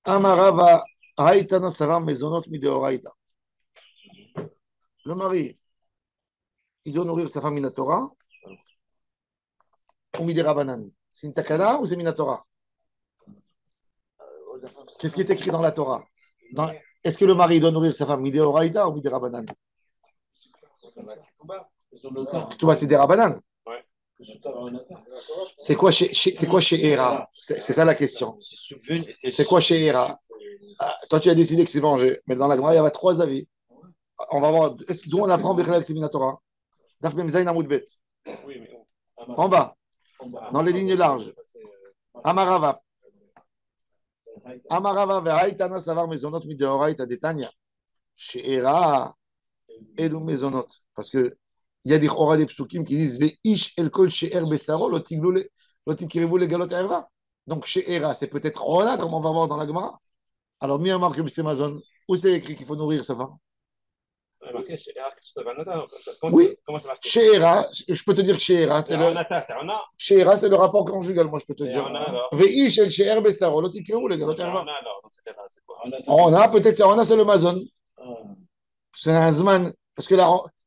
Amarava Haïtana Savar Maisonot Mideoraïta. Le mari, il doit nourrir sa femme Minatora ou Midera Banane. C'est une takana ou c'est Minatora? Qu'est-ce qui est écrit dans la Torah? Est-ce que le mari doit nourrir sa femme Mideoraïta ou Midera Banane? Tu vois, c'est des Rabanan. C'est quoi chez Hera? C'est ça la question. C'est quoi chez Hera? Toi, tu as décidé que c'est mangé, mais dans la Gemara, il y avait trois avis. On va voir d'où on apprend Bechelak Seminatora. Daf Mem Zayin Amud Bet. En bas, dans les lignes larges. Amarava. Amarava ve'aitana savar mezonot mideoraita detanya. Chez Hera, elu mezonot. Parce que il y a des Chora des psukim qui disent Ve'ish el kol she'er besaro lotikrivu le galot erva. Donc chez Hera, c'est peut-être Ona, comme on va voir dans la Gemara. Alors, mi amar que c'est Mazon. Où c'est écrit qu'il faut nourrir sa femme? Oui, chez Hera, je peux te dire que chez Hera, c'est le rapport conjugal, moi je peux te dire. Ve'ish el she'er besaro lotikrivu le galot erva. Ona, peut-être c'est le Mazon. C'est un Zman. Parce que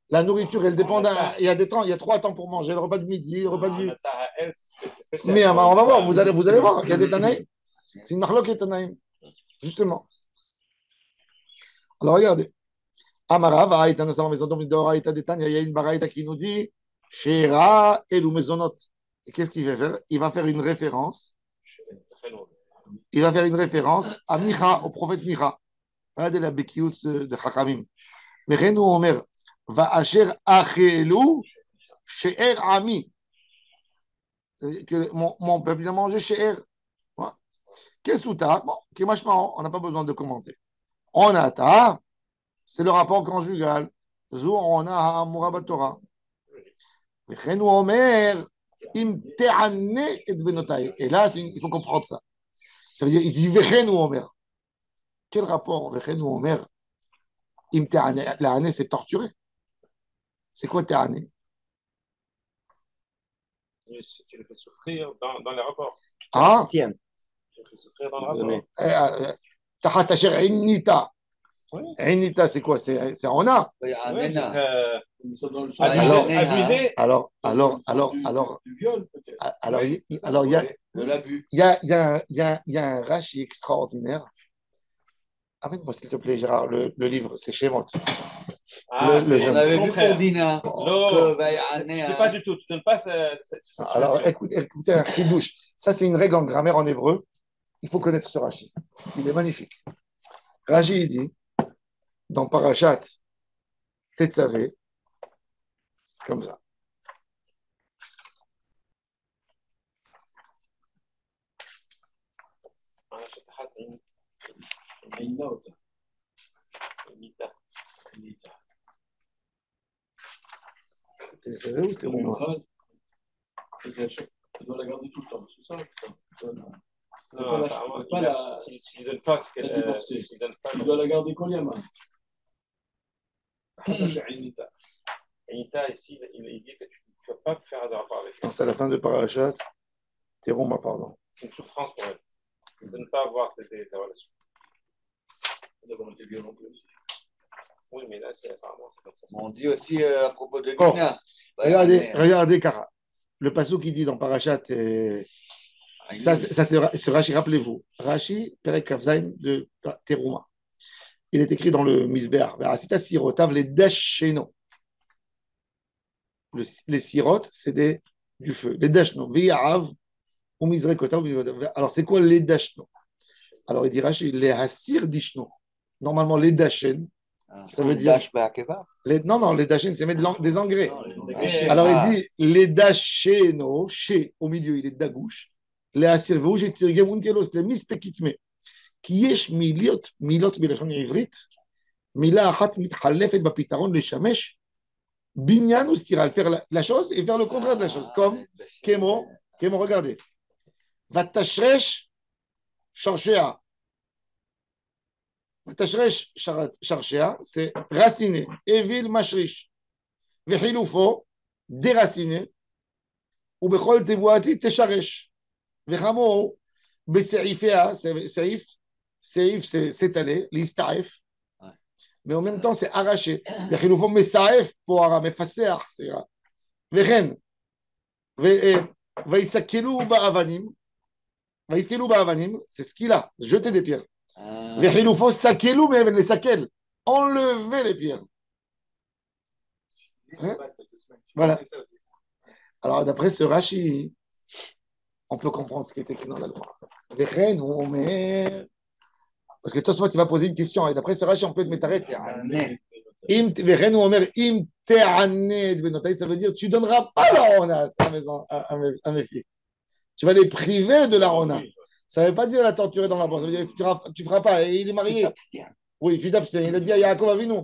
la nourriture, elle dépend il y a des temps, il y a 3 temps pour manger. Le repas de midi, le repas de. Mais on va voir, vous allez voir, il y a des Tanaïm. C'est une marloque et Tanaïm. Justement. Alors regardez. Amara, il y a une baraïta qui nous dit Shera Elou Mezonot. Et qu'est-ce qu'il va faire? Il va faire une référence. Il va faire une référence à Micha, au prophète Micha. Regardez la békiout de Chachamim. Mais Renou Omer, va asher achelu she'er ami. Que mon peuple a mangé she'er. Qu'est-ce que t'as? Bon, on n'a pas besoin de commenter. On a ta, c'est le rapport conjugal. Zou on a Amura Torah. Mais Renou Omer, im te'ane et benotai. Et là, il faut comprendre ça. Ça veut dire, il dit Renou Omer. Quel rapport Renou Omer? Im te'ane. La année, c'est torturé. C'est quoi te'ane? Tu le fais souffrir dans les rapports. Ah, tu le fais souffrir dans le rapport. Tahat asher innita. Oui. Innita, c'est quoi? C'est on a. Oui, Alors, il y a un Rashi extraordinaire. Amène-moi, s'il te plaît, Gérard, le livre, c'est Shemot. On avait vu pour Dina. C'est pas du tout. Tu donnes pas alors, écoutez un chidouche. Ça, c'est une règle en grammaire en hébreu. Il faut connaître ce Rashi. Il est magnifique. Rashi, il dit, dans Parashat Tetzavé, comme ça. Tetzavé ou Terouma? Tu dois la garder tout le temps, c'est ça? Si ne donne pas ce qu'elle tu dois la garder Koliama. Anita, ici, il dit que tu ne vas pas faire de rapport avec elle. C'est à la fin de Parashat Terouma, pardon. C'est une souffrance pour elle. De ne pas avoir ces relations. Oui, mais là, c'est apparemment. On dit aussi à propos de Dina. Regardez, Kara. Le passage qui dit dans Parashat, ça c'est Rashi, rappelez-vous. Rashi, Perek Kavzain de Terouma. Il est écrit dans le Misbeach. Asita sirotav les dasheno. Les sirotes, c'est du feu. Les dashno. V'ya'av ou mizrekotav. Alors, c'est quoi les dashno? Alors, il dit Rashi, les hasir dishno. Normalement, les dashen, ça veut dire. Non, les dashen, c'est mettre des engrais. Alors, il dit les dasheno, chez, au milieu, il est dagouche. Les hasir v'ou, j'ai tiré munkelos, les mispekitme. Qui est milot b'lachon ivrit. Mila achat mitchalefet b'pitaron leshamesh. Binyan ou stiral, faire la chose et faire le contraire de la chose. Comme Kemo, regardez. Vatashresh charshea. Vatashresh charshea, c'est raciner. Evil mashrish. Vechilufo, déraciner. Ou bechol tevuati tesharesh. Vechamo, beseifea, seif, Seif, c'est s'étaler, l'Istaif. Mais en même temps, c'est arraché. Il nous faut Mesaef pour arabe, Mefaseach, c'est grave. Vechen. Vaïsakelu ba'avanim. Vaïskelu ba'avanim, c'est ce qu'il a, jeter des pierres. Il nous faut sakelu, mais les sakel. Enlever les pierres. Hein? Voilà. Alors, d'après ce Rashi, on peut comprendre ce qui est écrit dans la loi. Vechen, on met. Parce que Tosfot, il va poser une question. Et d'après ce Rashi, on peut te mettre arrêt. Vechen, on met im te'aned benotai, ça veut dire tu ne donneras pas la rona à mes filles. Tu vas les priver de la rona. Ça ne veut pas dire la torturer dans la porte. Ça veut dire tu ne feras pas. Et il est marié. Oui, tu t'abstiens. Il a dit à Yaakov Avinu,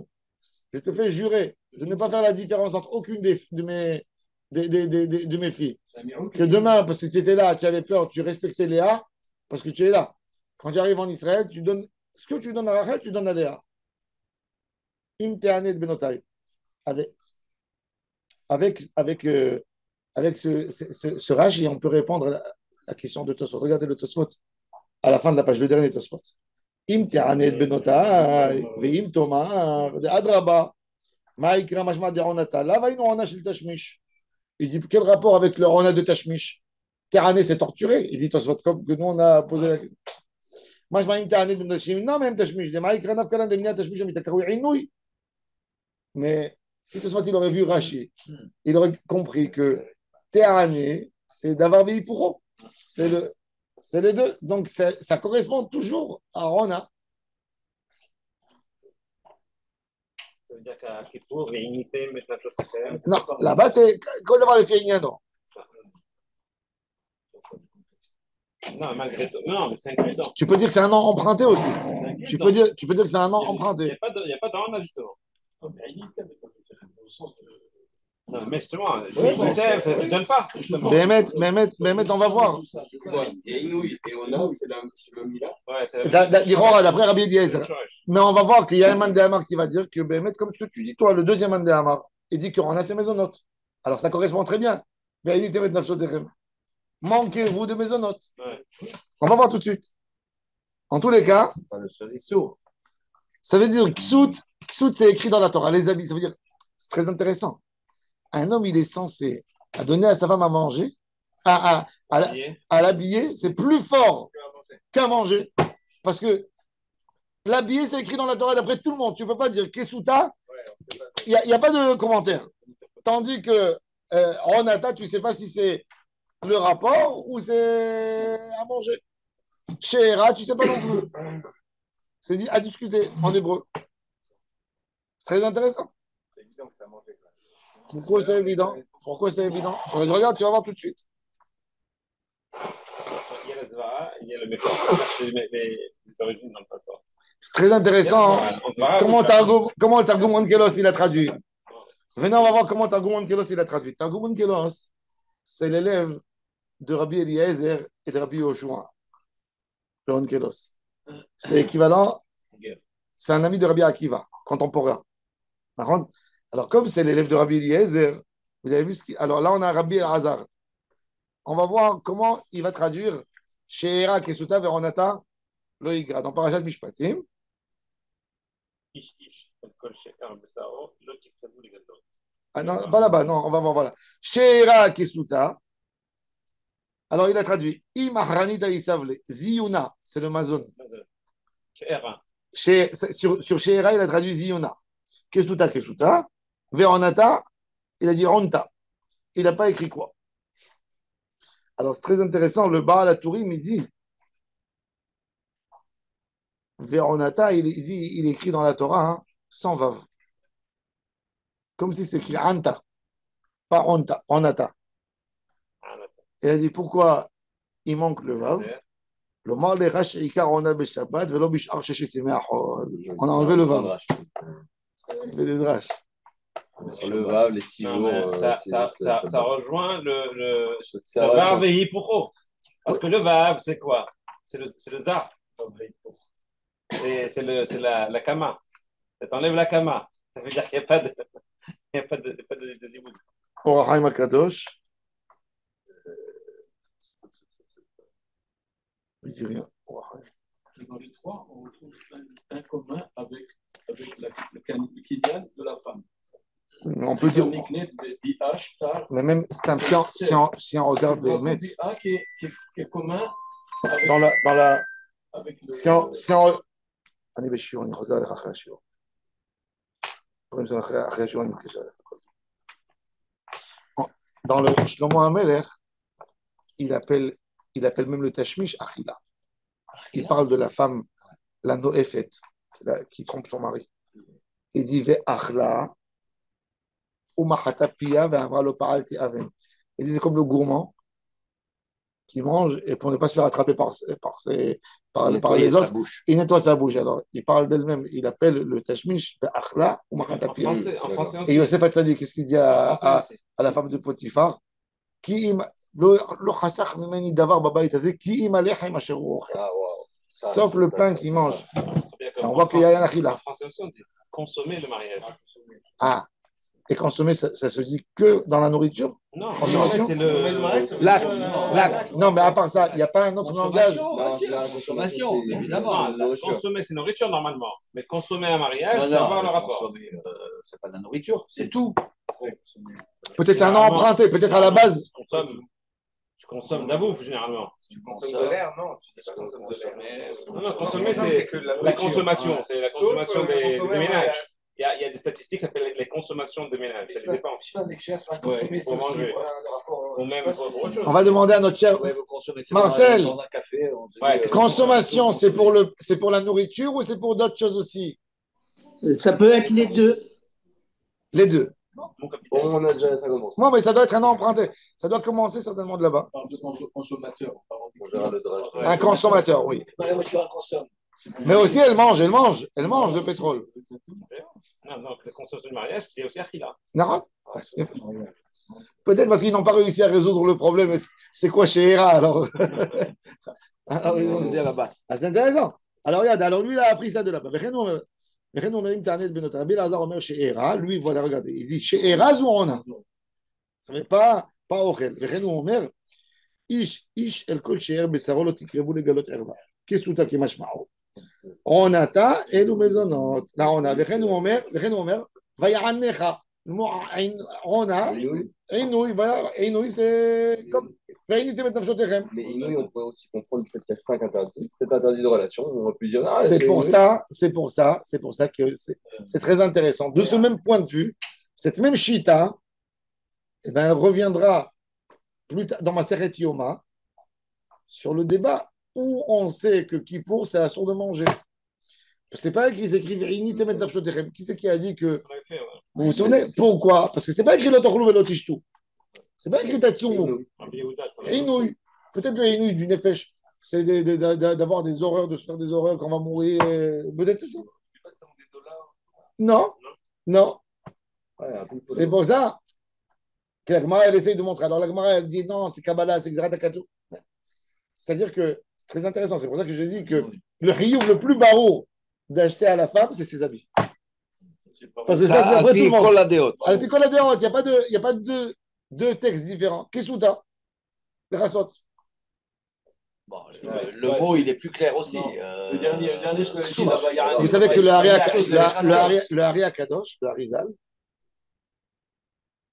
je te fais jurer de ne pas faire la différence entre aucune de mes filles. Que demain, parce que tu étais là, tu avais peur, tu respectais Léa, parce que tu es là. Quand tu arrives en Israël, tu donnes ce que tu donnes à Rachel, tu donnes à Léa. Im te'aned benotai. Avec ce Rashi, on peut répondre à la question de Tosfot. Regardez le Tosfot à la fin de la page, le dernier Tosfot. Im te'aned benotai, ve'im tomar, de adraba, ma'ikra mashma de'onata, la va'inu ona shel tashmish. Il dit, quel rapport avec le ona de tashmish? Te'aned, c'est torturé. Il dit Tosfot, comme que nous, on a posé la question. Mashma im te'aned benotai, non, même tashmish, de ma'ikra nafkalan de mnia tashmish, mitakaroui inouï. Mais si Tosfot, il aurait vu Rashi, il aurait compris que Te'aneh, c'est d'avoir vécu pour eux. C'est les deux. Donc, ça correspond toujours à Rona. Ça veut dire qu'à Kippour, il imitait maintenant chose. Non, là-bas, c'est quand on va le faire, non. Non, malgré tout. Non, mais c'est includant. Tu peux dire que c'est un nom emprunté aussi. Tu peux dire que c'est un nom emprunté. Il n'y a pas de Rona, justement. Non, mais justement, je ne donne pas. Mehmet, on va voir. Et Inouï et Ona, c'est le Mila. D'après Rabbi Eliezer. Mais on va voir qu'il y a un Mandéhamar qui va dire que Mehmet, comme ce que tu dis, toi, le deuxième Mandéhamar, il dit qu'on a ses maisonnotes. Alors ça correspond très bien. Manquez-vous de maisonnotes. On va voir tout de suite. En tous les cas, ça veut dire Ksut, c'est écrit dans la Torah, les habits. Ça veut dire, c'est très intéressant. Un homme, il est censé donner à sa femme à manger, à l'habiller, c'est plus fort qu'à manger. Parce que l'habiller, c'est écrit dans la Torah d'après tout le monde. Tu ne peux pas dire Kesuta, il n'y a pas de commentaire. Tandis que Ronata, tu ne sais pas si c'est le rapport ou c'est à manger. Sheera, tu ne sais pas non plus. C'est dit à discuter en hébreu. C'est très intéressant. C'est évident que ça mangeait. Pourquoi c'est évident? Regarde, tu vas voir tout de suite. Il y a la Zvara, il y a le méfort, les origines dans le passeport. C'est très intéressant. Comment le Targum Onkelos il a traduit? Venez, on va voir comment Targum Onkelos il a traduit. Targum Onkelos, c'est l'élève de Rabbi Eliezer et de Rabbi Yoshua. Le Onkelos. C'est équivalent. C'est un ami de Rabbi Akiva, contemporain. Alors, comme c'est l'élève de Rabbi Eliezer, vous avez vu ce qui. Alors là, on a Rabbi El-Hazar. On va voir comment il va traduire Sheera Kesuta Veronata Loïgra dans Parashat Mishpatim. Ah non, pas là-bas, non, on va voir, voilà. Sheera Kesuta. Alors il a traduit Imahranita Isavle. Ziyuna, c'est le Mazon. Sur Sheera, il a traduit Ziyuna. Kesuta. Veronata, il a dit Ronta. Il n'a pas écrit quoi. Alors c'est très intéressant, le Baal HaTurim, il dit Veronata, il écrit dans la Torah hein, sans vav. Comme si c'était écrit Anta, pas Ronta, Ronata. Il a dit pourquoi il manque le vav. Le mal est rache ikar on a beshabbat, velo bishar sheshet me'achol. On a enlevé le vav. Il fait des draches. Sur le vav, les 6 jours. Ça rejoint le vav et hipporo. Parce que le vav, c'est quoi? C'est le za. C'est la kama. Ça t'enlève la kama. Ça veut dire qu'il n'y a pas de zimoud. Orachaim Akadosh. Il dit rien. Dans les trois, on retrouve un commun avec le kinyan de la femme. On peut dire. Mais même si on regarde les mètres. Qui est commun avec, dans la avec le. si on אני בשיעור, אני חוזר אליך אחרי השיעור. אחרי השיעור אני מתקשר אליך. Dans le Shlomo HaMelech, il appelle même le Tashmish Achila. Il parle de la femme, la Noéfet, qui trompe son mari. Il dit Ve'achla, Umachata Pia, Ve'amra lo Paralti Aven. Il dit c'est comme le gourmand qui mange et pour ne pas se faire attraper par les autres, il nettoie sa bouche. Alors, il parle d'elle-même, il appelle le Tashmish Ve'achla, Umachata Pia. Et Yosef Hatzadik, qu'est-ce qu'il dit à la femme de Potiphar? Sauf le pain qu'il mange. On voit qu'il y a un achila. Consommer le mariage. Ah, et consommer, ça se dit que dans la nourriture? Non, c'est l'acte. Non, mais à part ça, il n'y a pas un autre langage. La consommation, évidemment. Consommer, c'est nourriture normalement. Mais consommer un mariage, ça va avoir le rapport. C'est pas de la nourriture, c'est tout. Peut-être c'est un nom emprunté, peut-être à la base. Tu consommes de la bouffe généralement. Tu consommes de l'air, non? Tu consommes de l'air. Non, consommer, c'est la consommation. C'est la consommation des ménages. Il y a des statistiques qui s'appellent les consommations de ménages. Ça dépend. Pour manger. Ou même pour autre chose. On va demander à notre cher Marcel. Consommation, c'est pour la nourriture ou c'est pour d'autres choses aussi? Ça peut être les deux. Les deux. On a déjà ça commence. Non, mais ça doit être un nom emprunté. Ça doit commencer certainement de là-bas. Consommateur. Un consommateur, oui. La voiture consomme. Mais aussi, elle mange le pétrole. Non, la consommation du mariage, c'est aussi Achila. Peut-être parce qu'ils n'ont pas réussi à résoudre le problème. C'est quoi chez Hera alors? C'est intéressant. Alors regarde, lui il a appris ça de là-bas. Lui, voilà, regardez, il dit chez Hera ou on a. Ça ne veut pas Ochel. Ish el kol she'er besaro lo tikrevu legalot erva. Kesuta kemashma'o. עונתה אלו מזונות, לעונה, וכן הוא אומר, ויענך, עונה, עינוי זה comme, ועיניתם את נפשותיכם. Mais Inouï, on peut aussi comprendre le fait qu'il y a 5 interdits, 7 interdits de relation, on aurait pu dire, c'est pour ça que c'est très intéressant. De ce même point de vue, cette même Shita, eh ben, elle reviendra plus tard dans ma Seret Yoma sur le débat où on sait que Kippour, c'est assourd de manger. C'est pas écrit, c'est écrit Verini Temet Nafshotechem. Qui c'est qui a dit que. Vous vous souvenez pourquoi? Parce que c'est pas écrit Lotochlou Velotishtu. C'est pas écrit Tatsumu. Inouï. Peut-être le Inouï du Nefesh, c'est d'avoir des horreurs, de se faire des horreurs quand on va mourir. Peut-être c'est ça. Non. C'est pour ça que la Gemara, elle essaye de montrer. Alors la Gemara, elle dit non, c'est Kabbalah, c'est Xeratakatou. C'est-à-dire que c'est très intéressant. C'est pour ça que je dis que le riyuv le plus barreau d'acheter à la femme, c'est ses habits. Parce que ça, c'est après tout le monde. À il n'y a pas deux textes différents. Kisuta, le rasot. Bon, le mot, il est plus clair aussi. Le dernier, je vous savez que le Hari Akadosh, le Harizal,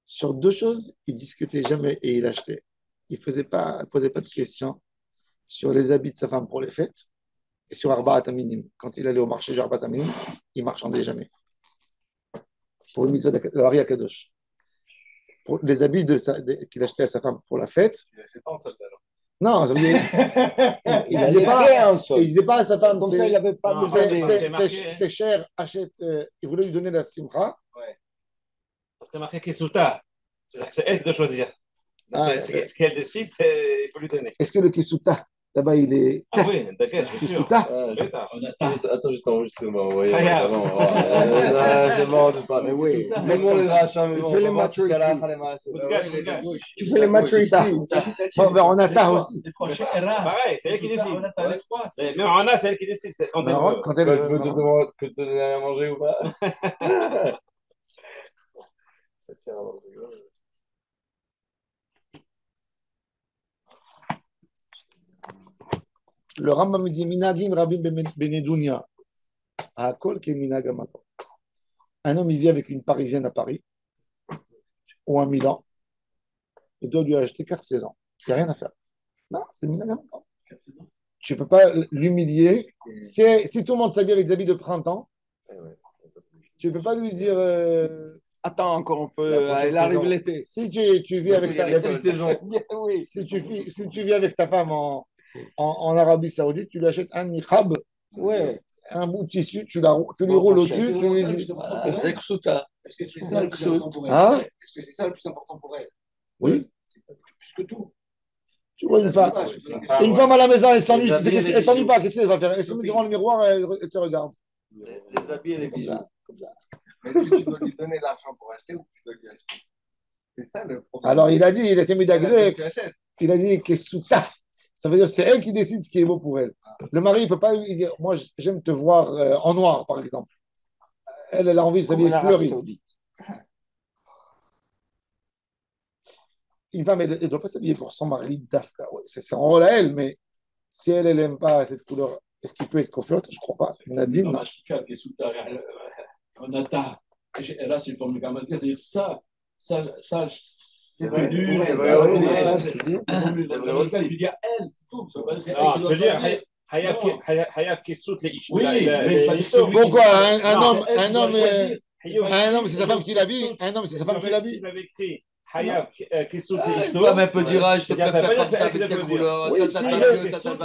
sur deux choses, il discutait jamais et il achetait. Il ne posait pas de questions sur les habits de sa femme pour les fêtes et sur Arbaat Aminim. Quand il allait au marché de Arbaat Aminim, il ne marchandait jamais. Pour une mitzvah de Hari Akadosh. Pour les habits qu'il achetait à sa femme pour la fête. Non, ça veut dire. Il ne disait pas à sa femme. Comme ça, il n'avait pas besoin. C'est cher, achète. Il voulait lui donner la simcha. Parce que marqué Kesuta, c'est elle qui doit choisir. Ce qu'elle décide, il faut lui donner. Est-ce que le Kesuta, là-bas, il est. Ah oui, d'accord, je suis sûr. Attends, j'étais enregistrement. C'est mort de pas. Mais oui, c'est bon les rachats. Tu fais les matchs ici. Tu fais les matchs ici. Bon, ben on attend aussi. Pareil, c'est elle qui décide. Même Anna, c'est elle qui décide. Quand elle veut que tu donnes à manger ou pas. Ça sert à manger. Le Rambam me dit Minagim Rabim Benedunia. Hakol ke minag hamakom. Un homme, il vit avec une Parisienne à Paris ou à Milan. Il doit lui acheter 4 saisons. Il n'y a rien à faire. Non, c'est minag hamakom. Tu ne peux pas l'humilier. Si tout le monde s'habille avec des habits de printemps, tu ne peux pas lui dire. Attends, encore un peu. Il arrive l'été. Si tu vis avec ta saison. Oui. Si tu vis avec ta femme en Arabie Saoudite, tu lui achètes un niqab, un bout de tissu, tu lui roules au-dessus, tu lui dis. Est-ce que c'est ça le plus important pour elle? Est-ce que c'est ça le plus important pour elle? Oui. Plus que tout. Tu vois une femme à la maison, elle s'ennuie pas. Qu'est-ce qu'elle va faire? Elle se met devant le miroir et elle te regarde. Les habits et les bijoux. Comme ça. Est-ce que tu dois lui donner l'argent pour acheter ou tu dois lui acheter? C'est ça le problème. Alors il a dit, il était midagré. Il a dit Kesuta. Ça veut dire c'est elle qui décide ce qui est beau pour elle. Le mari ne peut pas lui dire moi j'aime te voir en noir par exemple. Elle a envie de s'habiller fleuri. Une femme, elle ne doit pas s'habiller pour son mari d'Afka. Ouais, c'est son rôle à elle, mais si elle n'aime pas cette couleur, est-ce qu'il peut être confiant? Je ne crois pas. Nadine, non. Et là, c'est une forme de grammatique, c'est-à-dire ça, c'est venu. C'est vrai. Il lui dit à elle, c'est tout. C'est elle qui doit choisir. Hayav Kessout les Ish. Oui, mais pourquoi un homme, c'est sa femme qui l'habille. Un homme, c'est sa femme qui l'habille. Hayav Kessout les Ish. Femme, elle peut dire, je te préfère comme ça, avec quelle couleur.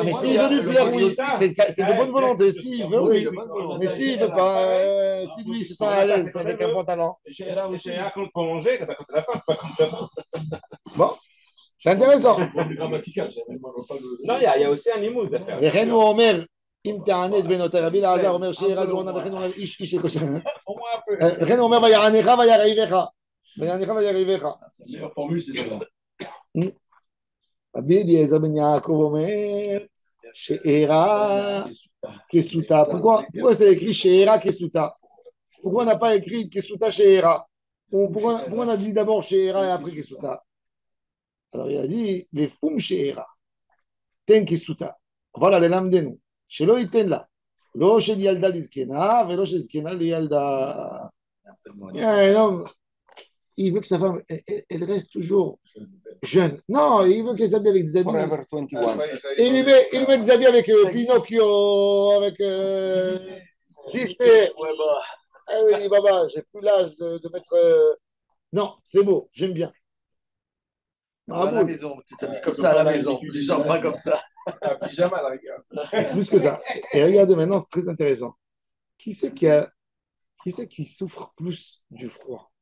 Mais s'il veut lui plaire, oui. C'est de bonne volonté. S'il veut, oui. Mais s'il ne veut pas, si lui se sent à l'aise avec un pantalon. Pour manger, t'as pas contre la femme, pas contre la femme. Bon. C'est intéressant. Non, il y a aussi un limoud à faire. וכן הוא אומר, אם תענה את בנותיה, רבי אלעזר אומר שירא זרונה, וכן הוא אומר איש איש לקושר. וכן הוא אומר ויענך וירעיבך. ויענך וירעיבך. רבי אליעזר בן יעקב אומר שאירה כסוטה. Pourquoi c'est écrit שאירה כסוטה? Pourquoi on n'a pas écrit כסוטה שאירה? Pourquoi on a dit d'abord שאירה et après כסוטה? Alors il a dit, les foum she'era, ten kisuta. Voilà les lamdenu. Shelo iten la. Lo shel yalda lizkena, velo shel zkena li yalda. Il veut que sa femme, elle reste toujours jeune. Non, il veut qu'elle s'habille avec des habits. Il lui met des habits avec Pinocchio, avec Disney. Ah oui, baba, j'ai plus l'âge de mettre. Non, c'est beau, j'aime bien. À la maison, tu t'habilles comme ça à la maison, du genre pas comme ça. Un pyjama, la rigueur. Plus que ça. Et regardez maintenant, c'est très intéressant. Qui c'est qui souffre plus du froid?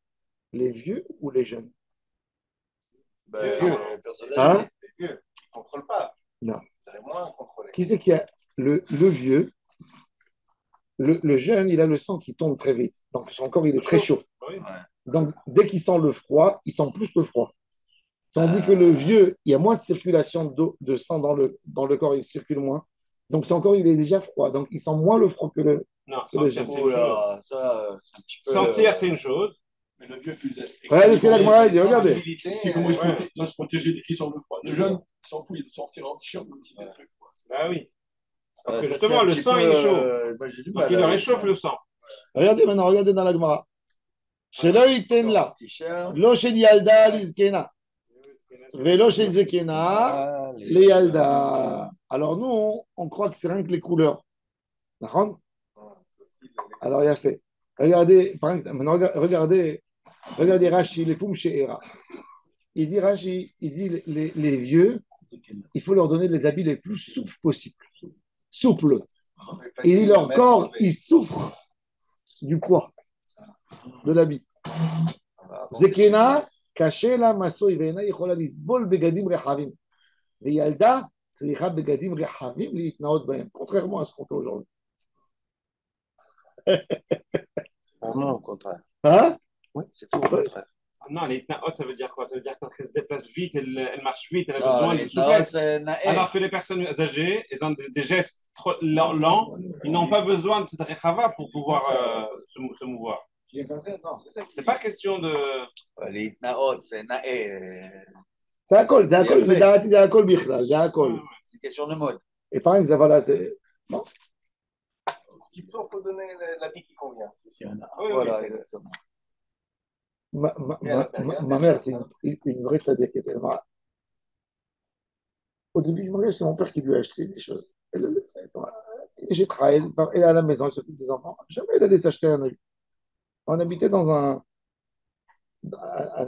Les vieux ou les jeunes? Les vieux. Les vieux. Ils ne contrôlent pas. Non. C'est moins contrôlé. Qui c'est qui a le vieux? Le jeune, il a le sang qui tombe très vite. Donc son corps, il est très chaud. Donc dès qu'il sent le froid, il sent plus le froid. Tandis que le vieux, il y a moins de circulation de sang dans le corps, il circule moins. Donc son corps, il est déjà froid. Donc il sent moins le froid que le jeune. Sentir, c'est une chose. Mais le vieux est plus. Regardez ce que la Gemara dit, regardez. C'est comment il doit se protéger dès qu'il sent le froid. Le jeune, il s'en fout, il doit sortir en t-shirt, même s'il est très froid. Bah oui. Parce que justement, le sang, il est chaud. Donc il réchauffe le sang. Regardez maintenant, regardez dans la Gemara. Shelo iten la. Lo shel yalda lizkena. Vélo chez Zekena, les Yalda. Alors nous, on croit que c'est rien que les couleurs. D'accord? Alors il a fait. Regardez, maintenant, regardez Rashi, les Foum She'era. Il dit Rashi, il dit les vieux, il faut leur donner les habits les plus souples possibles. Souples. Il dit leur corps, il souffre du poids de l'habit. Zekena, קשה לה מסוי ואינה יכולה לסבול בגדים רחבים. וילדה צריכה בגדים רחבים להתנאות בהם, contrairement à ce qu'on fait aujourd'hui. Non, au contraire. Hein? Oui, c'est tout au contraire. Non, les itnaot, ça veut dire quoi? Ça veut dire qu'elle se déplace vite, elle marche vite, elle a besoin d'une souplesse. Alors que les personnes âgées, elles ont des gestes trop lents, ils n'ont pas besoin de cette rechava pour pouvoir se mouvoir. C'est pas question de. Les naot, c'est naé. C'est alcool, c'est alcool, c'est alcool, c'est alcool. C'est question de mode. Et par exemple, voilà, c'est. Non. Il faut donner l'habit qui convient. Voilà, exactement. Ma mère, c'est une vraie tzaddik. Au début du mariage, c'est mon père qui lui a acheté des choses. J'ai travaillé, elle est à la maison, elle s'occupe des enfants. Jamais elle allait s'acheter un habit. On habitait dans un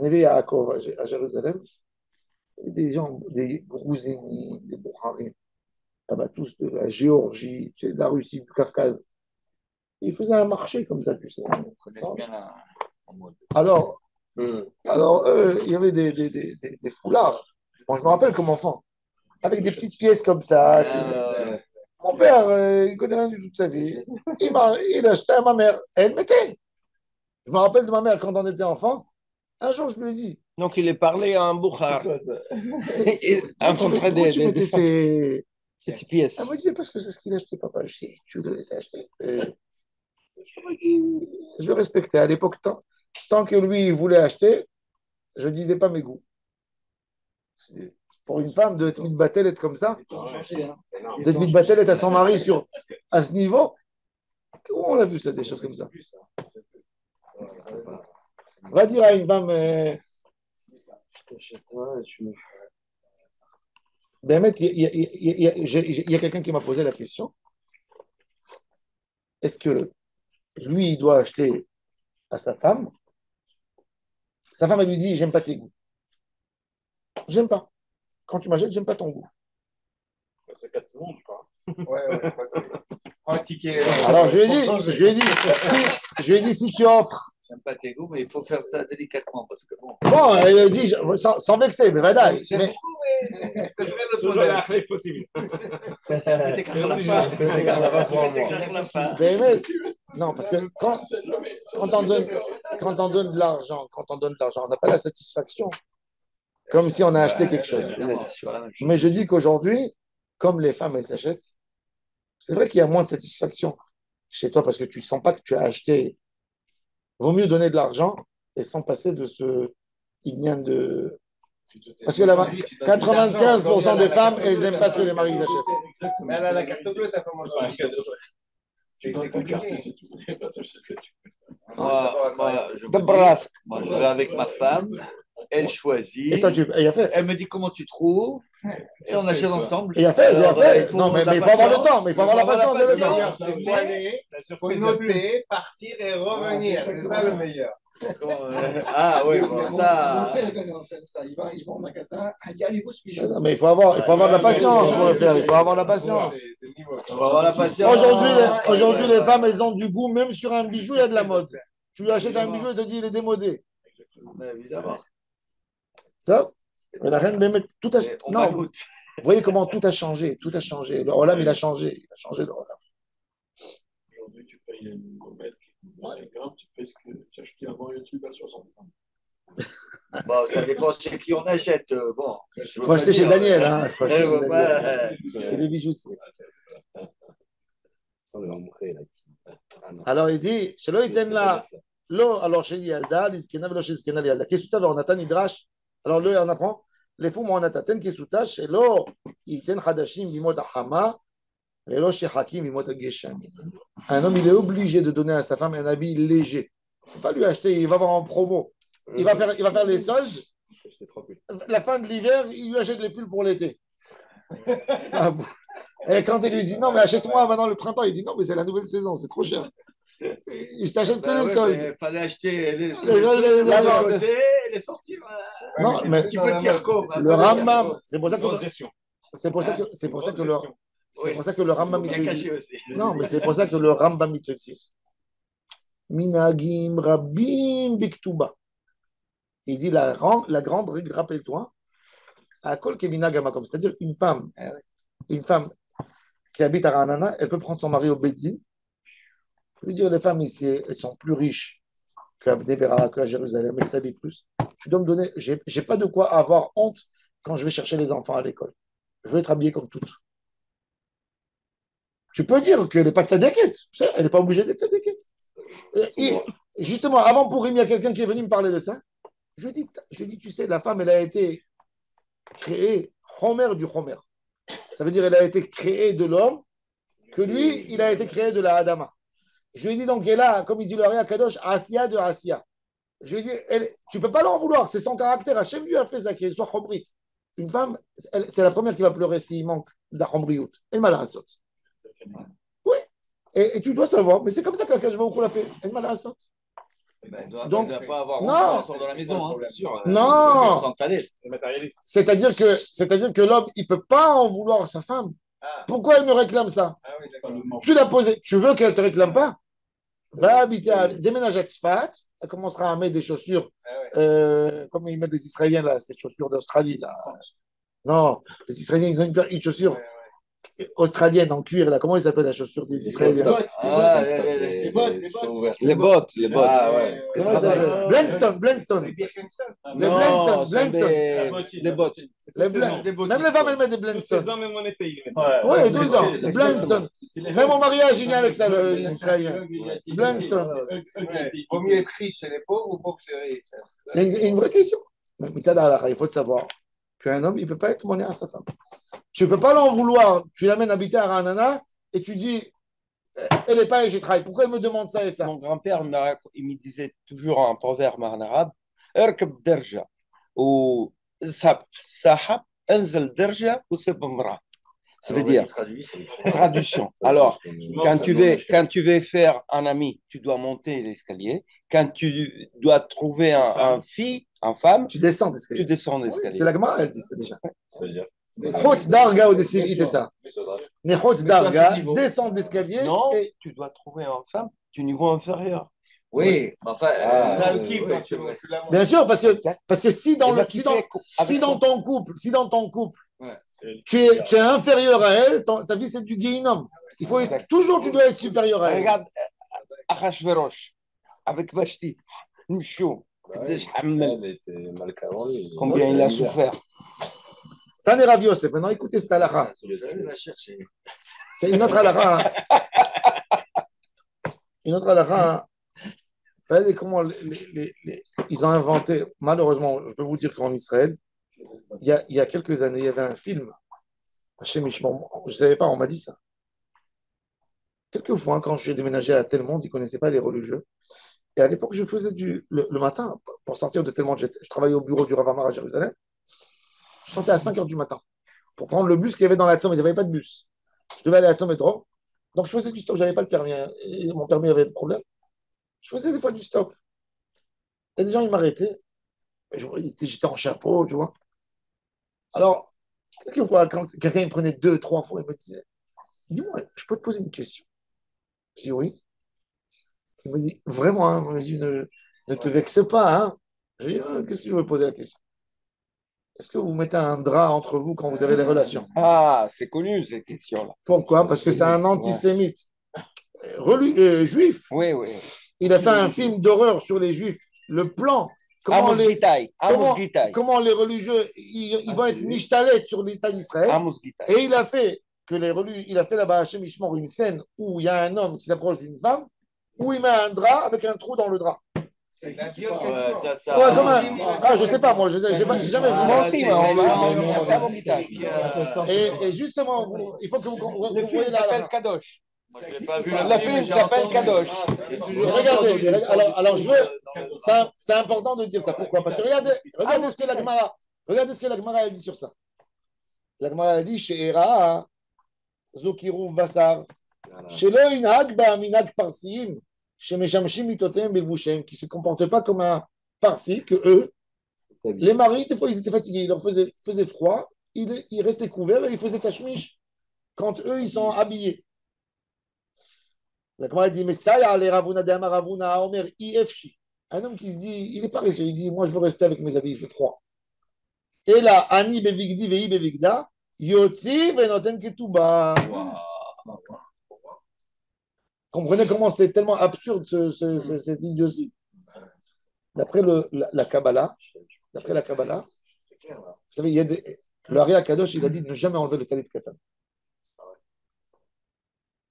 éveil à Akov, à Jérusalem. Des gens, des Grouséniens, des Bouharim, là-bas tous de la Géorgie, de la Russie, du Kafkaz. Ils faisaient un marché comme ça, tu sais. On connaît bien en mode. Alors, il y avait des foulards. Bon, je me rappelle comme enfant, avec des petites pièces comme ça. Mon père, il connaît rien du tout de sa vie. Il achetait à ma mère. Et elle mettait. Je me rappelle de ma mère quand on était enfant. Un jour, je lui ai dit. Donc, il est parlé à un boukhar. Un contrat des petites pièces. Elle me disait parce que c'est ce qu'il achetait, papa. Je dis, tu le laisses acheter. Je le respectais. À l'époque, tant que lui, il voulait acheter, je ne disais pas mes goûts. Pour une femme, d'être mitbatel, être comme ça, d'être mitbatel, être à son mari à ce niveau, comment on a vu ça, des choses comme ça? Va dire à une femme. Il y a quelqu'un qui m'a posé la question. Est-ce que lui, il doit acheter à sa femme? Sa femme, elle lui dit, j'aime pas tes goûts. J'aime pas. Quand tu m'achètes, j'aime pas ton goût. C'est cas de tout le monde, je crois. Ouais, pratiquer. Alors, je lui ai dit, si tu offres. J'aime pas tes goûts, mais il faut faire ça délicatement parce que bon. Bon, elle dit, sans vexer, mais vadaï. Mais toujours la fin possible. Non, parce que quand on donne de l'argent, on n'a pas la satisfaction. Comme si on a acheté quelque chose. Mais je dis qu'aujourd'hui, comme les femmes, elles s'achètent, c'est vrai qu'il y a moins de satisfaction chez toi parce que tu ne sens pas que tu as acheté. Vaut mieux donner de l'argent et sans passer de ce ignan de. Parce que 95% des femmes, elles n'aiment pas ce que les maris achètent. Mais elle a la carte bleue, t'as pas mangé. C'est compliqué. Moi, je vais avec ma femme. Elle choisit. Et toi, il a fait. Elle me dit comment tu trouves. Et on achète ensemble. Il a fait. Non, mais il faut avoir le temps. Mais il faut avoir la patience. Il faut noter, partir et revenir. C'est ça le meilleur. Ah oui, bon, ça. Il va au magasin, allez, vous suivez. Mais il faut avoir de la patience pour le faire. Il faut avoir la patience. Aujourd'hui, les femmes, elles ont du goût. Même sur un bijou, il y a de la mode. Tu lui achètes un bijou, il te dit il est démodé. Évidemment. Ça, mais la reine Bémet, tout a changé. Non, vous voyez comment tout a changé. Tout a changé. Le Olam, il a changé. Il a changé le Olam. Aujourd'hui, tu payes une gommette qui coûte 5 grammes, tu payes ce que tu as acheté avant YouTube à 60 grammes. Bon, ça dépend chez qui on achète. Bon, il faut acheter chez Daniel. Hein. C'est des bijoux. Alors, il dit, chez l'Oïten là, alors chez Yalda, l'Iskena, velo chez l'Iskena, Yalda. Kesuta, on attend Nidrash. Alors, là, on apprend. Les fous, on attend Kesuta, chez l'eau, Iten Hadashim, Bimot Hama, et l'eau chez Hakim, Bimot Geshan. Un homme, il est obligé de donner à sa femme un habit léger. Il ne faut pas lui acheter, il va voir en promo. Il va faire les soldes. La fin de l'hiver, il lui achète les pulls pour l'été. Et quand il lui dit non, mais achète-moi maintenant le printemps, il dit non, mais c'est la nouvelle saison, c'est trop cher. Je t'achète que les soldes. Il fallait acheter les sorties. Non, mais tu peux dire comme. Le Rambam, c'est pour ça que le Rambam il te dit. Non, mais c'est pour ça que le Rambam il te dit. Minagim Rabim Biktuba. Il dit la grande règle, rappelle-toi, à Kol Keminagamakom, c'est-à-dire une femme qui habite à Ranana, elle peut prendre son mari au Bédzi. Je veux dire, les femmes ici, elles sont plus riches qu'à Bnei-Bera, qu'à Jérusalem, elles s'habillent plus. Tu dois me donner, j'ai pas de quoi avoir honte quand je vais chercher les enfants à l'école. Je veux être habillé comme toutes. Tu peux dire qu'elle n'est pas de tzadékette. Elle n'est pas obligée d'être tzadékette. Et justement, avant pour il y a quelqu'un qui est venu me parler de ça. Je dis, tu sais, la femme, elle a été créée Homer du Homer. Ça veut dire qu'elle a été créée de l'homme, que lui, il a été créé de la Adama. Je lui ai dit donc, elle a, comme il dit le Réa Kadosh, Asiya de Asiya. Je lui ai dit, tu ne peux pas l'en vouloir, c'est son caractère. Hachem lui a fait ça, qu'il soit chomrit. Une femme, c'est la première qui va pleurer s'il manque d'achomriout. Elle m'a la saute. Oui, et tu dois savoir, mais c'est comme ça qu'Akash Baruch l'a fait. Elle m'a la saute. Donc, il ne doit pas avoir honte en sortant de la maison, hein, c'est sûr. Non, c'est-à-dire que l'homme, il ne peut pas en vouloir à sa femme. Pourquoi elle me réclame ça? Tu l'as posé, tu veux qu'elle ne te réclame pas? Va habiter, déménager à Tzfat, elle commencera à mettre des chaussures, comme ils mettent les Israéliens, là, ces chaussures d'Australie. Là. Non, les Israéliens, ils ont une chaussure australienne en cuir, là. Comment ils s'appellent la chaussure des Israéliens? Les bottes. Les bottes. Ah, ouais. Comment ils s'appellent? Blendstone. Les Blendstone. Les bottes. Même les femmes, elles mettent des Blendstone. Oui, tout le temps. Blendstone. Même au mariage, il vient avec ça, l'Israélien. Blendstone. Vaut mieux être riche chez les pauvres ou pauvre chez les riches? C'est une vraie question. Mais il faut te savoir qu'un homme, il ne peut pas être monnaie à sa femme. Tu ne peux pas l'en vouloir. Tu l'amènes habiter à Ranana et tu dis, elle n'est pas et je travaille. Pourquoi elle me demande ça et ça? Mon grand-père il me disait toujours un proverbe en arabe, Erkeb derja ou sahab, enzel derja ou sebamra. Ça veut dire, traduction. Alors, quand tu veux faire un ami, tu dois monter l'escalier. Quand tu dois trouver un fille, une femme, tu descends l'escalier. Oui, c'est la Gemara, elle dit ça déjà. Chotz darga ou des iteta. Chotz darga, descends l'escalier. Non, et tu dois trouver une femme du niveau inférieur. Oui, enfin, bien sûr, parce que si dans ton couple, tu es inférieur à elle, ta vie c'est du guéhinom. Il faut toujours, tu dois être supérieur à elle. Regarde, Achashverosh, avec Vashti, Nishou, combien il a souffert. Tane Rav Yosef, maintenant écoutez cette halakha. C'est une autre halakha. Une autre halakha. Regardez comment ils ont inventé, malheureusement, je peux vous dire qu'en Israël, il y a quelques années, il y avait un film, je ne savais pas, on m'a dit ça. Quelquefois, quand j'ai déménagé à Tel Monde, ils ne connaissaient pas les religieux. Et à l'époque, je faisais le matin, pour sortir de Tel Monde, je travaillais au bureau du Rav Amar à Jérusalem. Je sortais à 5 h du matin pour prendre le bus qu'il y avait dans la Tzom. Il n'y avait pas de bus. Je devais aller à Tzom Métro. Donc, je faisais du stop. Je n'avais pas le permis. Et mon permis avait des problèmes. Je faisais des fois du stop. Et des gens, ils m'arrêtaient. J'étais en chapeau, tu vois. Alors, quelquefois, quand quelqu'un me prenait 2, 3 fois, il me disait, dis-moi, je peux te poser une question? Je dis oui. Il me dit, vraiment, hein? Il me dit, ne te vexe pas. Hein? Je dis, qu'est-ce que je veux poser la question? Est-ce que vous mettez un drap entre vous quand vous avez des relations? Ah, c'est connu cette question-là. Pourquoi? Parce que c'est un antisémite. Juif. Oui. Il a fait un film d'horreur sur les juifs. Le plan. Comment les religieux ils vont être mishtalet sur l'État d'Israël. Et il a fait là-bas à Hachem Ishmor une scène où il y a un homme qui s'approche d'une femme, où il met un drap avec un trou dans le drap. Je sais pas, moi, j'ai jamais vu. Moi aussi, et justement, il faut que vous voyez la. Ça s'appelle Kadosh. Le film s'appelle Kadosh. Regardez, alors c'est important de dire ça. Pourquoi? Parce que regardez ce que la Gemara elle dit sur ça. La Gemara elle dit She'era Zokiru Vasar Shelo Inag Ba'aminag Parsim Shemeshamshim Mitotem Bilbushem, qui ne se comportent pas comme un Parsi, que eux, les maris, des fois ils étaient fatigués, ils leur faisaient froid, ils restaient couverts et ils faisaient tachmish quand eux ils sont habillés. La Gemara dit, mais ça, un homme qui se dit, il est paresseux, il dit, moi je veux rester avec mes habits, il fait froid. Et là, Ani bevigdi vei bevigda, yotzi venoten ketuba. Comprenez comment c'est tellement absurde cette idiotie. D'après la Kabbalah, vous savez, le Ari Akadosh, il a dit de ne jamais enlever le talit katan.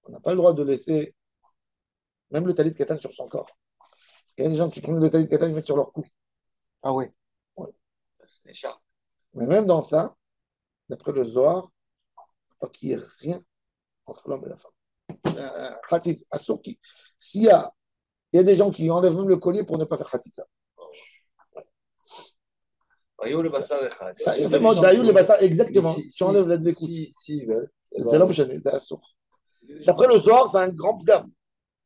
On n'a pas le droit de laisser même le talit katan sur son corps. Il y a des gens qui prennent le talit katan et le mettent sur leur cou. Ah oui. Mais même dans ça, d'après le Zohar, Pas qu'il n'y ait rien entre l'homme et la femme. Khatitsa, Asuki. Il y a des gens qui enlèvent même le collier pour ne pas faire khatitsa. Ça, vraiment, d'ailleurs, le bassa, exactement. Tu enlèves la dvékout. C'est l'homme chané, c'est Assour. D'après le soir, c'est un grand gamme.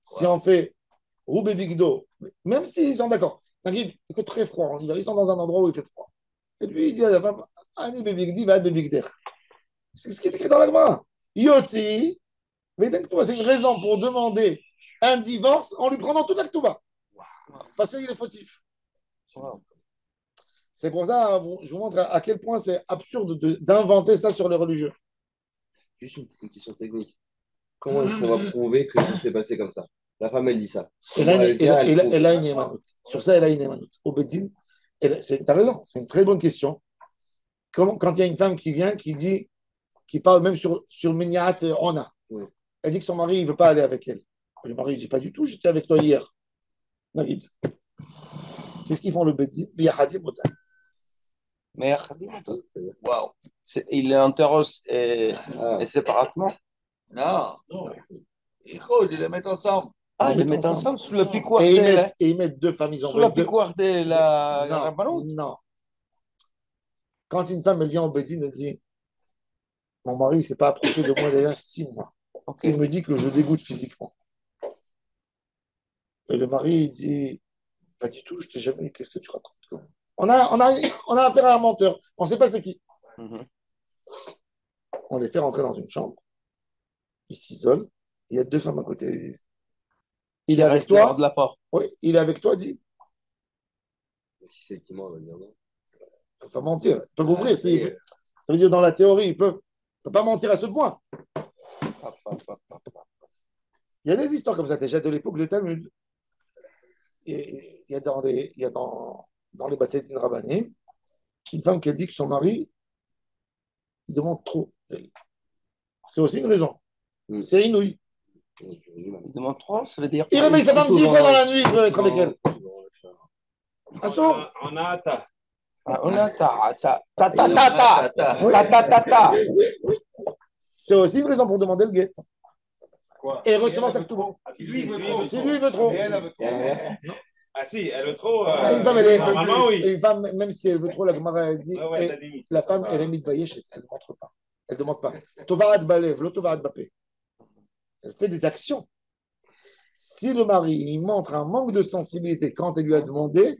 Si on fait Roubé Bigdo, même s'ils sont d'accord, il fait très froid en hiver, ils sont dans un endroit où il fait froid. Et lui, il dit à la femme, Ani Bébigdi va Bébigder. C'est ce qui est écrit dans la Gemara. Yotzi, mais c'est une raison pour demander un divorce en lui prenant tout l'actuba. Parce qu'il est fautif. C'est pour ça, je vous montre à quel point c'est absurde d'inventer ça sur les religieux. Juste une question technique. Comment est-ce qu'on va prouver que ça s'est passé comme ça? La femme, elle dit ça. Elle a une émanoute. Sur ça, elle a une émanoute. Au Bédine, tu as raison, c'est une très bonne question. Quand il y a une femme qui vient, qui parle même sur Miniat Ona, elle dit que son mari ne veut pas aller avec elle. Le mari ne dit pas du tout, j'étais avec toi hier. David. Qu'est-ce qu'ils font le Bédine? Mais wow. Il les interroge et séparément? Non. Ils les mettent ensemble. Ils les mettent ensemble sous le piquoir et ils mettent deux femmes. Ils ont sous le piquoir de la Rabbanou? Non. Quand une femme elle vient au Bédine, elle dit mon mari ne s'est pas approché de moi déjà 6 mois. Okay. Il me dit que je dégoûte physiquement. Et le mari il dit pas du tout, je t'ai jamais dit, qu'est-ce que tu racontes? On a affaire à un menteur. On ne sait pas c'est qui. On les fait rentrer dans une chambre. Ils s'isolent. Il y a 2 femmes à côté. Ils disent il est avec toi? De la porte. Oui, il est avec toi, dis. Si c'est qui ment, on va dire non. Ils peuvent pas mentir. Ils peuvent ouvrir. Ça veut dire dans la théorie, ils peuvent pas mentir à ce point. Il y a des histoires comme ça déjà de l'époque de Talmud. Il y a dans les batailles d'une Rabbanim, une femme qui dit que son mari, il demande trop d'elle. C'est aussi une raison. C'est inouï. Il demande trop, ça veut dire. Il réveille sa femme 10 fois dans la nuit, il veut être avec elle. On a ta. On a ta. C'est aussi une raison pour demander le guet. Et recevoir sa tout. Si lui veut trop. Ah si, elle veut trop. Une femme, une femme, même si elle veut trop, la Gemara a dit, la femme, elle est mitbayeshet, elle ne montre pas. Elle ne demande pas. Tovarat balev, lo tovarat bapé. Elle fait des actions. Si le mari il montre un manque de sensibilité quand elle lui a demandé,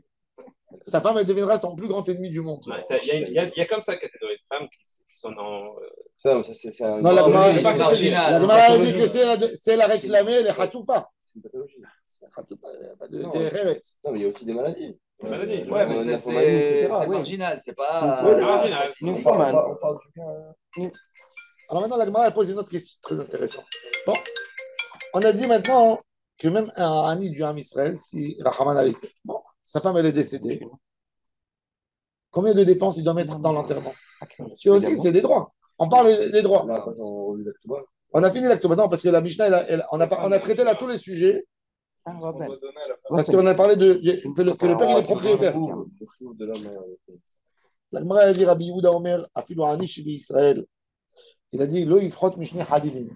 sa femme, elle deviendra son plus grand ennemi du monde. Il y a comme ça catégorie de femmes qui sont en. Ça, c'est un. Non, la Gemara dit que si elle a réclamé, elle est chatoufa. C'est une pathologie. Des rêves. Non, mais il y a aussi des maladies. Ouais, mais c'est marginal, c'est pas. marginal. Alors maintenant, la Gemara pose une autre question très intéressante. Bon, on a dit maintenant que même un ami du Ham Israël, si Rahaman a été, bon, sa femme elle est décédée, combien de dépenses il doit mettre dans l'enterrement? C'est des droits. On parle des droits. On a fini l'actuba. Non, parce que la Mishnah, on a traité là tous les sujets. Parce qu'on a parlé que le père il est propriétaire. La Gemara a dit Rabbi Yehuda Omer, Afilu Ani Shibi Israël. Il a dit Lo Yifrot Mishne Halilin.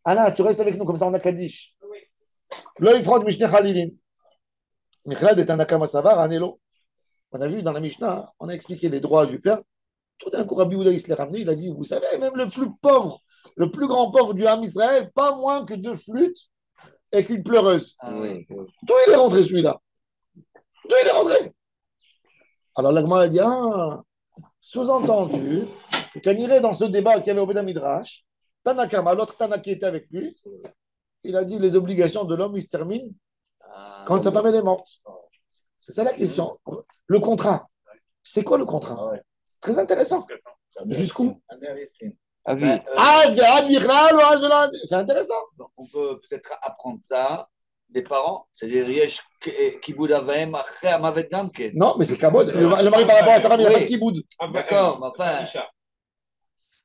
Anna, tu restes avec nous, comme ça on a Kaddish. Lo Yifrot Mishne Halilin. Michlad est un Akama Savar, Anelo. On a vu dans la Mishnah, on a expliqué les droits du père. Tout d'un coup, Rabbi Yehuda il se l'est ramené, il a dit vous savez, même le plus pauvre, le plus grand pauvre du Ham Israël, pas moins que 2 flûtes et qu'une pleureuse. D'où il est rentré celui-là? D'où il est rentré? Alors l'Agma a dit sous-entendu que quand il irait dans ce débat qu'il y avait au Beth Midrash, Tanakama, l'autre Tana qui était avec lui, il a dit les obligations de l'homme, ils se terminent quand sa femme elle est morte. C'est ça la question. Le contrat. C'est quoi le contrat? C'est très intéressant. Jusqu'où? C'est intéressant. On peut peut-être apprendre ça des parents. C'est-à-dire, Yesh Kiboud Avaim Achre Amavet Gamken. Non, mais c'est Kabod. Le mari par rapport à sa femme, il n'a pas de Kiboud. D'accord, mais enfin.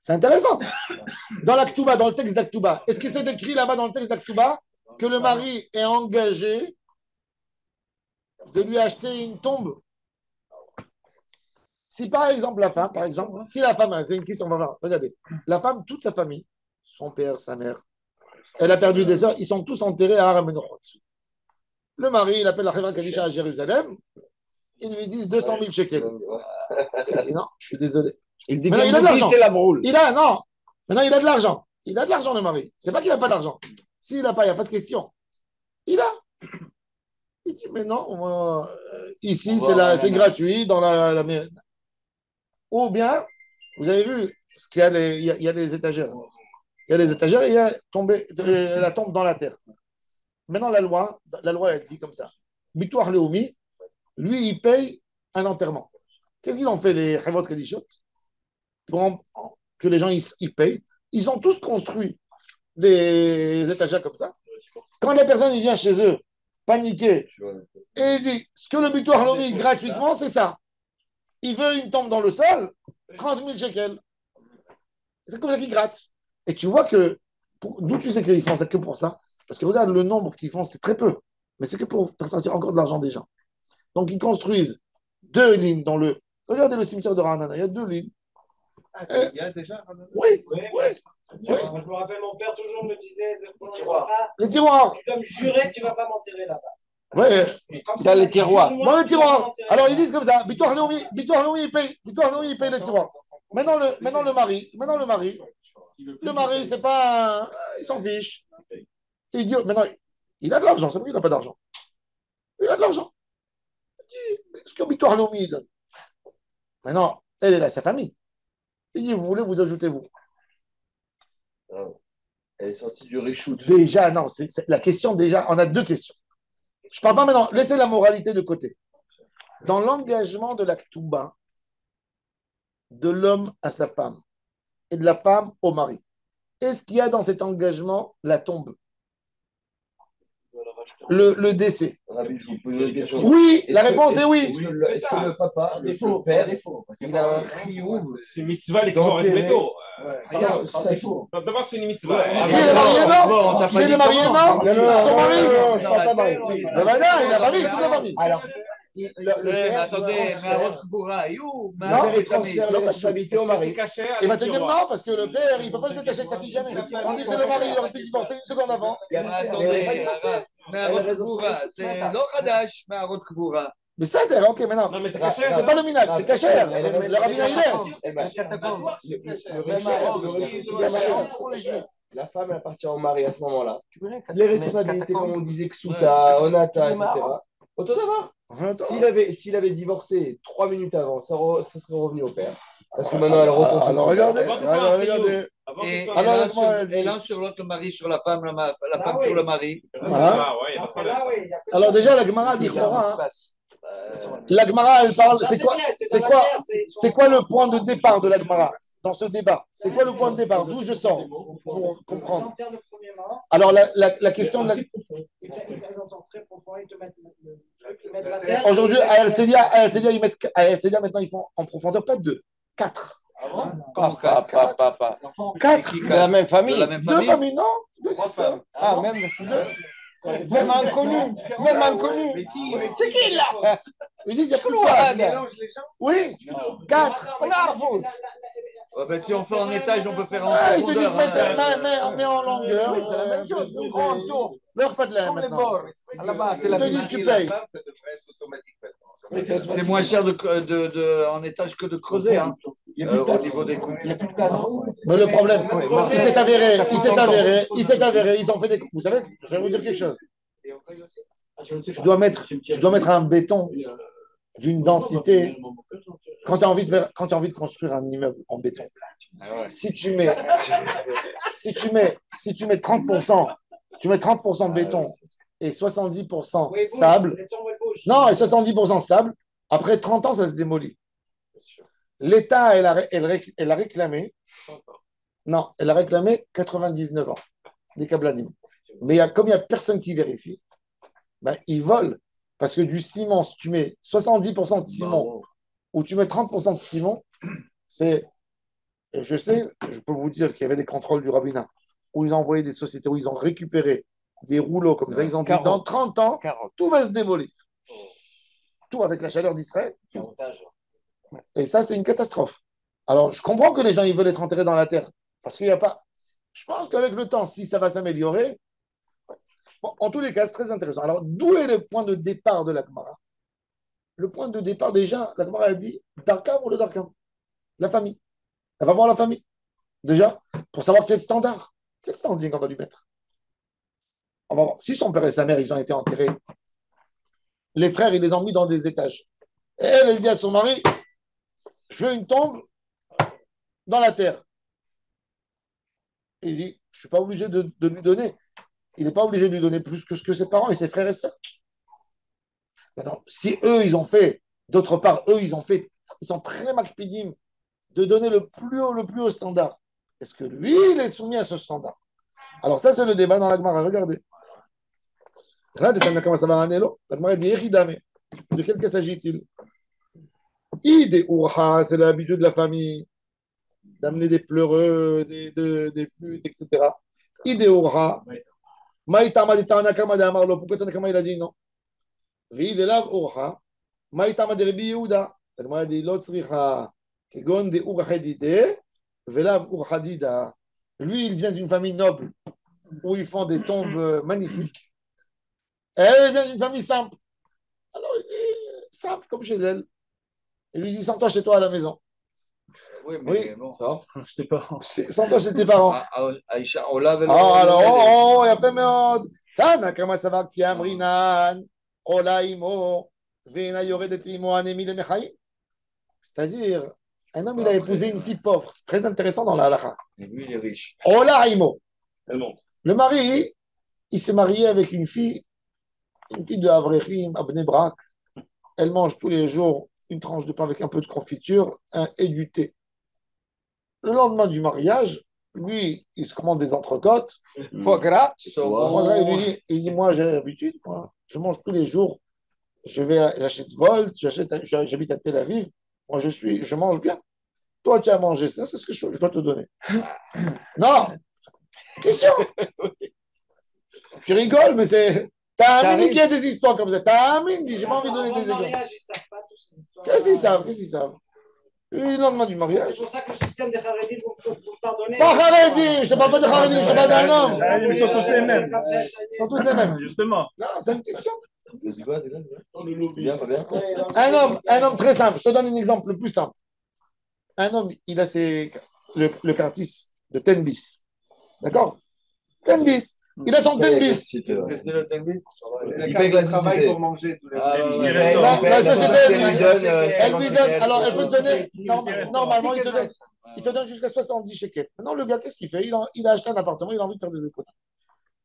C'est intéressant. Dans l'Aktuba, dans le texte d'Aktuba, est-ce que c'est écrit là-bas dans le texte d'Aktuba que le mari est engagé de lui acheter une tombe? Si par exemple la femme, si la femme, c'est une question, on va voir, regardez, la femme, toute sa famille, son père, sa mère, elle a perdu des sœurs, ils sont tous enterrés à Aramenochot. Le mari, il appelle la Chevra Kadisha à Jérusalem, ils lui disent 200 000 shekels. Il dit non, je suis désolé. Il dit il a de l'argent. C'est la broule. Non. Maintenant, il a de l'argent. Il a de l'argent, le mari. C'est pas qu'il n'a pas d'argent. S'il n'a pas, il n'y a pas de question. Il a. Il dit, mais non, ici, c'est gratuit dans la mairie. Ou bien, vous avez vu, il y a des étagères. Il y a des étagères et il y a la tombe dans la terre. Maintenant, la loi, elle dit comme ça. Bitouar Leoumi, lui, il paye un enterrement. Qu'est-ce qu'ils ont fait, les Chavot Kedishot, pour que les gens ils payent? Ils ont tous construit des étagères comme ça. Quand la personne il vient chez eux, paniqué, et il dit ce que le Bitouar Leoumi gratuitement, c'est ça. Il veut une tombe dans le sol, 30 000 shekels. C'est comme ça qu'ils grattent. Et tu vois que, d'où tu sais qu'ils font ça que pour ça? Parce que regarde le nombre qu'ils font, c'est très peu. Mais c'est que pour faire sortir encore de l'argent des gens. Donc ils construisent 2 lignes dans le. Regardez le cimetière de Ranana, il y a 2 lignes. Il y a déjà Oui. Moi, je me rappelle, mon père toujours me disait les tiroirs. Tu dois me jurer que tu ne vas pas m'enterrer là-bas. Oui. Dans les tiroirs. Dans les tiroirs. Alors ils disent comme ça Bitouar Leoumi, il paye les tiroirs. Maintenant le mari, c'est pas. Il s'en fiche. Il dit maintenant, il a de l'argent, c'est lui, il n'a pas d'argent. Il a de l'argent. Il dit, ce que Bitouar Leoumi il donne. Maintenant, elle est là, sa famille. Il dit, vous voulez vous ajouter vous. Elle est sortie du Richout. Déjà, non, c'est la question déjà, on a 2 questions. Je ne parle pas maintenant, laissez la moralité de côté. Dans l'engagement de la Ktouba, de l'homme à sa femme et de la femme au mari, est-ce qu'il y a dans cet engagement la tombe? Le décès. Oui, la réponse est oui. Est-ce que le papa, le père, il a un chiyuv? C'est une mitzvah, les corps et métaux. C'est faux. D'abord, c'est une mitzvah. Si elle est mariée, non. Si elle est mariée, non. Son mari. Non, je parle pas marié. Il a famille, toute la famille. Alors, mais attendez, Maharot Kvoura, you, non, il transfère la responsabilité au mari. Il va te dire non, parce que le père, il ne peut pas se détacher de sa fille jamais. Tandis que le mari, il aurait pu divorcer 1 seconde avant. Attendez, Maharot Kvoura, c'est l'Ochadash, Maharot Kvoura. Mais ça, ok, maintenant. Non, mais c'est cachère. C'est pas le minag, c'est cachère. Le rabbinat, il laisse. La femme, elle appartient au mari à ce moment-là. Les responsabilités, comme on disait, Ksuta, Onata, etc. Autant d'abord. S'il avait divorcé 3 minutes avant, ça serait revenu au père. Parce que maintenant, elle reconstruit. Alors, regardez. Et l'un sur l'autre, le mari sur la femme, la femme sur le mari. Alors, déjà, la Gemara dit la Gemara, elle parle. C'est quoi le point de départ de la Gemara dans ce débat? C'est quoi le point de départ? D'où je sors pour comprendre? Alors, la question de la. Aujourd'hui, à RTDA, maintenant, ils font en profondeur pas 2, 4. Papa. 4 de la même famille. 2 familles, non? 2 femmes. Ah, même inconnu. Mais qui? C'est qui là? Ils disent, il y a plus de mélange les gens. Oui, 4. Ouais, ben, si on fait en étage, on peut faire en Ils te disent, profondeur. mais en longueur. Oui, c'est la même chose. En tour. Leur pas de l'air maintenant. Là-bas, Ils te disent, tu payes. Ça devrait être automatique maintenant. C'est moins cher en étage que de creuser, hein, au niveau des coûts. Mais le problème, il s'est avéré, ils ont fait des. Vous savez, je vais vous dire quelque chose. Tu dois mettre un béton d'une densité. Quand tu as envie de construire un immeuble en béton, si tu mets 30%, tu mets 30% de béton et 70% sable. Non, et 70% sable. Après 30 ans, ça se démolit. L'État, elle a réclamé. Non, elle a réclamé 99 ans des Kablanim. Mais comme il n'y a personne qui vérifie, ben, ils volent. Parce que du ciment, si tu mets 70% de ciment ou tu mets 30% de ciment, c'est. Je sais, je peux vous dire qu'il y avait des contrôles du rabbinat où ils ont envoyé des sociétés, où ils ont récupéré des rouleaux comme ça. Ils ont dit dans 30 ans, tout va se démolir. Tout avec la chaleur d'Israël. Et ça, c'est une catastrophe. Alors, je comprends que les gens ils veulent être enterrés dans la terre. Parce qu'il n'y a pas. Je pense qu'avec le temps, si ça va s'améliorer. Bon, en tous les cas, c'est très intéressant. Alors, d'où est le point de départ de la Gemara? Le point de départ, déjà, la Gemara a dit Darkam ou le Darkam? La famille. Elle va voir la famille. Déjà, pour savoir quel standing on va lui mettre. On va voir. Si son père et sa mère, ils ont été enterrés, les frères, ils les ont mis dans des étages. Et elle dit à son mari je veux une tombe dans la terre. Il dit je ne suis pas obligé de lui donner. Il n'est pas obligé de lui donner plus que ce que ses parents et ses frères et sœurs. Maintenant, si eux, ils ont fait, d'autre part, eux, ils sont très makpidim de donner le plus haut standard. Est-ce que lui, il est soumis à ce standard? Alors ça, c'est le débat dans la Gemara. Regardez. Là, de la Gemara dit Eridame. De quel cas s'agit-il? Ide Urha, c'est l'habitude de la famille d'amener des pleureuses et des flûtes, etc. Ide Urha. Maïtama dit Tanakama de Amarlo. Pourquoi Tanakama il a dit non? Ide Lav Urha. Maïtama de Rabbi Yehuda. La Gemara dit Lotzricha. Kegon de Urha Dide. Velav Urha Dida. Lui, il vient d'une famille noble où ils font des tombes magnifiques. Elle vient d'une famille simple. Alors, il dit simple comme chez elle. Il lui dit sens-toi chez toi à la maison. Oui, mais bon. Je tes parents. Sens-toi chez tes parents. Aïcha, on lave alors, il y a pas de Tana, comment ça va? Qui amrinan, olaimo, vena yoredet limo anemi de mechaim. C'est-à-dire, un homme, il a épousé une fille pauvre. C'est très intéressant dans la halakha. Et lui, il est riche. Olaimo. Le mari, il s'est marié avec une fille de Avrechim, à Bnei Brak. Elle mange tous les jours une tranche de pain avec un peu de confiture et du thé. Le lendemain du mariage, lui, il se commande des entrecôtes. Foie gras. Il dit, moi, j'ai l'habitude, je mange tous les jours. J'achète Volt, j'habite à Tel Aviv. Moi, je mange bien. Toi, tu as mangé ça, c'est ce que je dois te donner. Non. Question. Tu rigoles, mais c'est... T'as mis qu'il y a des histoires comme ça. T'as mis, j'ai pas envie de donner des exemples. Qu'est-ce qu'ils savent? Le lendemain du mariage. C'est pour ça que le système des Haredim vous pardonner. Pas Haredim, je te parle pas de Haredim, je te parle d'un homme. Ils sont tous les mêmes. Ils sont tous les mêmes. Justement. Non, c'est une question. Un homme très simple. Je te donne un exemple le plus simple. Un homme, il a le quartier de Tenbis. D'accord? Tenbis. Il a son Tenbis. C'est le Tenbis. Il paye le travail pour manger tous les jours. La société, elle lui donne. Alors, elle peut te donner. Normalement, il te donne jusqu'à 70 shekels. Maintenant, le gars, qu'est-ce qu'il fait? Il a acheté un appartement, il a envie de faire des économies.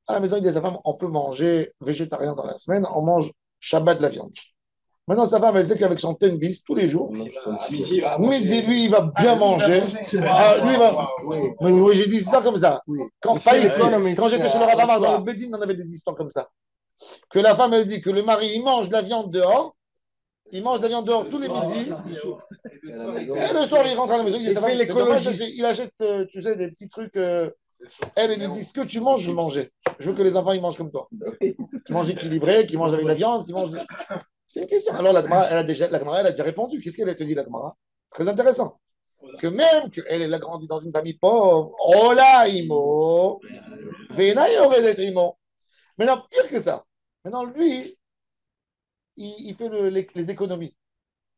À la maison, il dit à sa femme on peut manger végétarien dans la semaine, on mange Shabbat de la viande. Maintenant, sa femme, elle sait qu'avec son tenbis, tous les jours, midi, lui, il va bien manger. Lui, il va. Mais oui, j'ai des histoires comme ça. Pas ici. Quand j'étais chez le Rabbin, dans le Bédine, on avait des histoires comme ça. Que la femme, elle dit que le mari, il mange de la viande dehors. Il mange de la viande dehors tous les midis. Et le soir, il rentre à la maison. Il dit sa femme, c'est dommage, il achète, tu sais, des petits trucs. Elle lui dit ce que tu manges, je veux manger. Je veux que les enfants, ils mangent comme toi. Qui mangent équilibré, qui mangent avec la viande, qui mangent. C'est une question. Alors, la Gemara, elle a déjà répondu. Qu'est-ce qu'elle a te dit, la Gemara? Très intéressant. Que même qu'elle a grandi dans une famille pauvre, oh là, imo, vena yore d'être imo. Maintenant, pire que ça. Maintenant, lui, il fait les économies.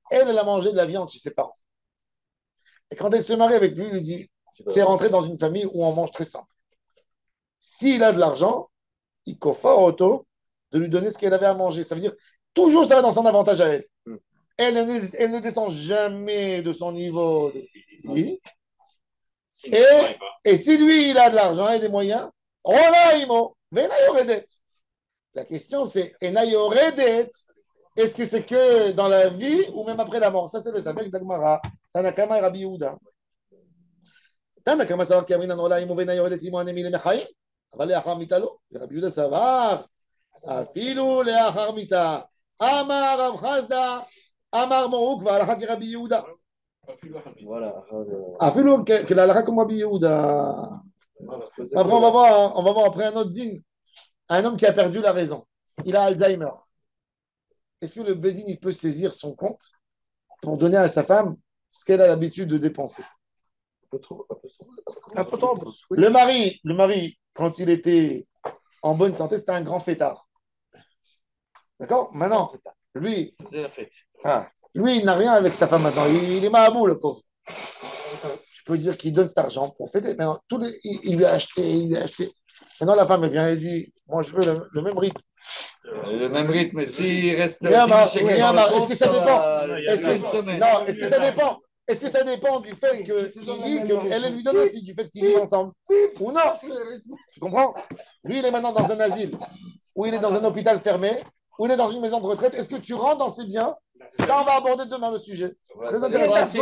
Elle a mangé de la viande chez ses parents. Et quand elle se marie avec lui, il lui dit c'est rentré dans une famille où on mange très simple. S'il a de l'argent, il coffre auto de lui donner ce qu'elle avait à manger. Ça veut dire toujours ça va dans son avantage à elle. Elle ne descend jamais de son niveau de vie. Et si lui, il a de l'argent et des moyens, oh là, imo, venayoredet. La question, c'est enayoredet. Est-ce que c'est que dans la vie ou même après la mort? Ça, c'est le sabek d'Agmara. Tanakama et Rabbi Yehuda. Tanakama savoir qu'Amrinan oh là, imo, venayoredet, imo, anemi, le mechaim. אבל לאחר מיתה לא, ורבי יהודה סבר, אפילו לאחר מיתה, אמר רב חסדא, אמר מורו כבר הלכה כרבי יהודה. אפילו כהלכה comme רבי יהודה. Après, on va voir après un autre din, un homme qui a perdu la raison. Il a Alzheimer. Est-ce que le Bédine il peut saisir son compte pour donner à sa femme ce qu'elle a l'habitude de dépenser. Le mari, quand il était en bonne santé, c'était un grand fêtard. D'accord? Maintenant, lui, il n'a rien avec sa femme maintenant. Il est mahabou, le pauvre. Tu peux dire qu'il donne cet argent pour fêter. Maintenant, il lui a acheté, Maintenant, la femme, elle vient et dit, moi, je veux le même rythme. Le même rythme, s'il reste... Est-ce que ça dépend? Est-ce que ça dépend? Est-ce que ça dépend du fait qu'il dit qu'elle lui donne aussi, du fait qu'ils vivent ensemble? Ou non? Tu comprends? Lui, il est maintenant dans un asile, ou il est dans un hôpital fermé, ou il est dans une maison de retraite. Est-ce que tu rentres dans ces biens? Ça, on va aborder demain le sujet. Très intéressant.